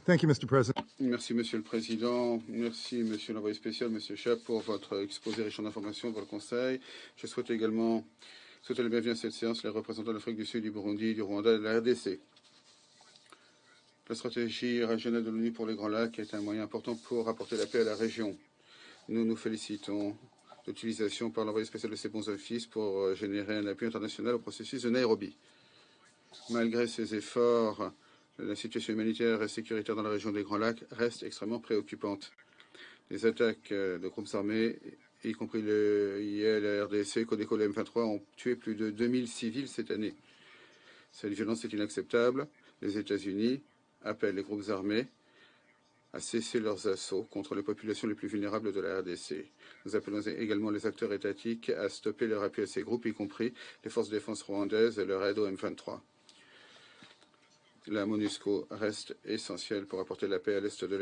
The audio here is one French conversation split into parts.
Thank you, Mr. President. Merci, Monsieur le Président. Merci, Monsieur l'envoyé spécial, Monsieur Chap, pour votre exposé riche en informations devant le Conseil. Je souhaite également souhaiter la bienvenue à cette séance les représentants de l'Afrique du Sud, du Burundi, du Rwanda et de la RDC. La stratégie régionale de l'ONU pour les Grands Lacs est un moyen important pour apporter la paix à la région. Nous nous félicitons de l'utilisation par l'envoyé spécial de ces bons offices pour générer un appui international au processus de Nairobi. Malgré ces efforts, la situation humanitaire et sécuritaire dans la région des Grands Lacs reste extrêmement préoccupante. Les attaques de groupes armés, y compris le IL, la RDC, Codeco, le M23, ont tué plus de 2000 civils cette année. Cette violence est inacceptable. Les États-Unis appellent les groupes armés à cesser leurs assauts contre les populations les plus vulnérables de la RDC. Nous appelons également les acteurs étatiques à stopper leur appui à ces groupes, y compris les forces de défense rwandaises et leur aide au M23. La MONUSCO reste essentielle pour apporter la paix à l'est de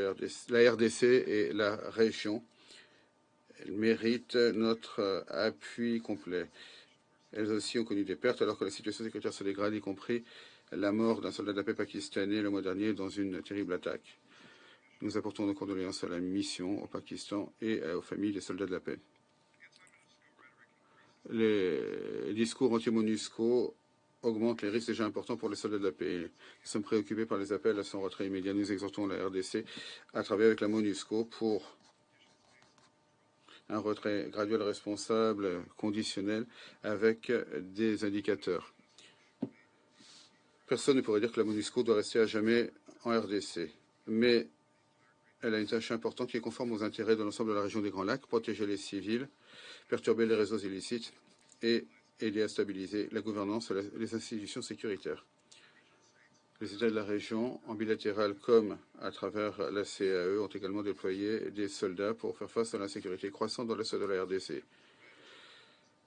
la RDC et la région. Elle mérite notre appui complet. Elles aussi ont connu des pertes alors que la situation sécuritaire se dégrade, y compris la mort d'un soldat de la paix pakistanais le mois dernier dans une terrible attaque. Nous apportons nos condoléances à la mission au Pakistan et aux familles des soldats de la paix. Les discours anti-MONUSCO augmente les risques déjà importants pour les soldats de la paix. Nous sommes préoccupés par les appels à son retrait immédiat. Nous exhortons la RDC à travailler avec la MONUSCO pour un retrait graduel, responsable, conditionnel, avec des indicateurs. Personne ne pourrait dire que la MONUSCO doit rester à jamais en RDC, mais elle a une tâche importante qui est conforme aux intérêts de l'ensemble de la région des Grands Lacs, protéger les civils, perturber les réseaux illicites et aider à stabiliser la gouvernance et les institutions sécuritaires. Les États de la région, en bilatéral comme à travers la CAE, ont également déployé des soldats pour faire face à l'insécurité croissante dans l'est de la RDC.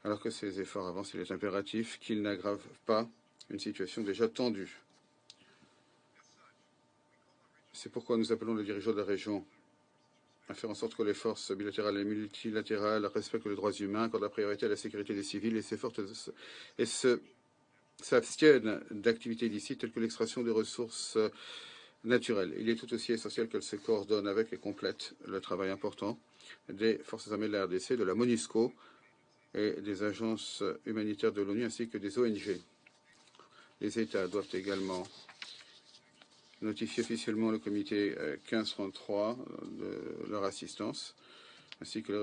Alors que ces efforts avancent, il est impératif qu'ils n'aggravent pas une situation déjà tendue. C'est pourquoi nous appelons les dirigeants de la région à faire en sorte que les forces bilatérales et multilatérales respectent les droits humains, accordent la priorité à la sécurité des civils et s'abstiennent d'activités illicites telles que l'extraction des ressources naturelles. Il est tout aussi essentiel qu'elles se coordonnent avec et complètent le travail important des forces armées de la RDC, de la MONUSCO et des agences humanitaires de l'ONU ainsi que des ONG. Les États doivent également notifier officiellement le comité 1533 de leur assistance, ainsi que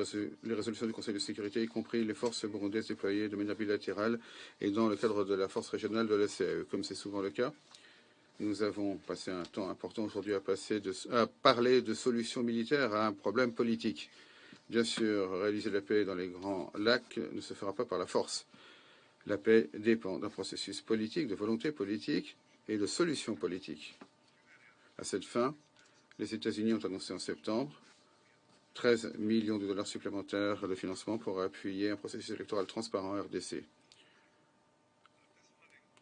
les résolutions du Conseil de sécurité, y compris les forces burundaises déployées de manière bilatérale et dans le cadre de la force régionale de la CAE. Comme c'est souvent le cas, nous avons passé un temps important aujourd'hui à parler de solutions militaires à un problème politique. Bien sûr, réaliser la paix dans les Grands Lacs ne se fera pas par la force. La paix dépend d'un processus politique, de volonté politique et de solutions politiques. À cette fin, les États-Unis ont annoncé en septembre 13 millions de dollars supplémentaires de financement pour appuyer un processus électoral transparent en RDC.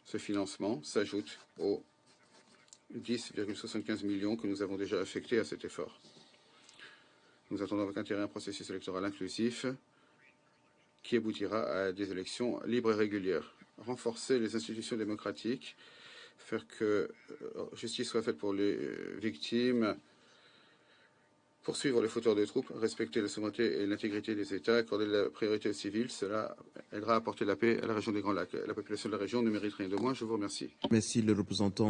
Ce financement s'ajoute aux 10,75 millions que nous avons déjà affectés à cet effort. Nous attendons avec intérêt un processus électoral inclusif qui aboutira à des élections libres et régulières. Renforcer les institutions démocratiques, faire que justice soit faite pour les victimes, poursuivre les fauteurs de troupes, respecter la souveraineté et l'intégrité des États, accorder la priorité aux civils, cela aidera à apporter la paix à la région des Grands Lacs. La population de la région ne mérite rien de moins. Je vous remercie. Merci le représentant.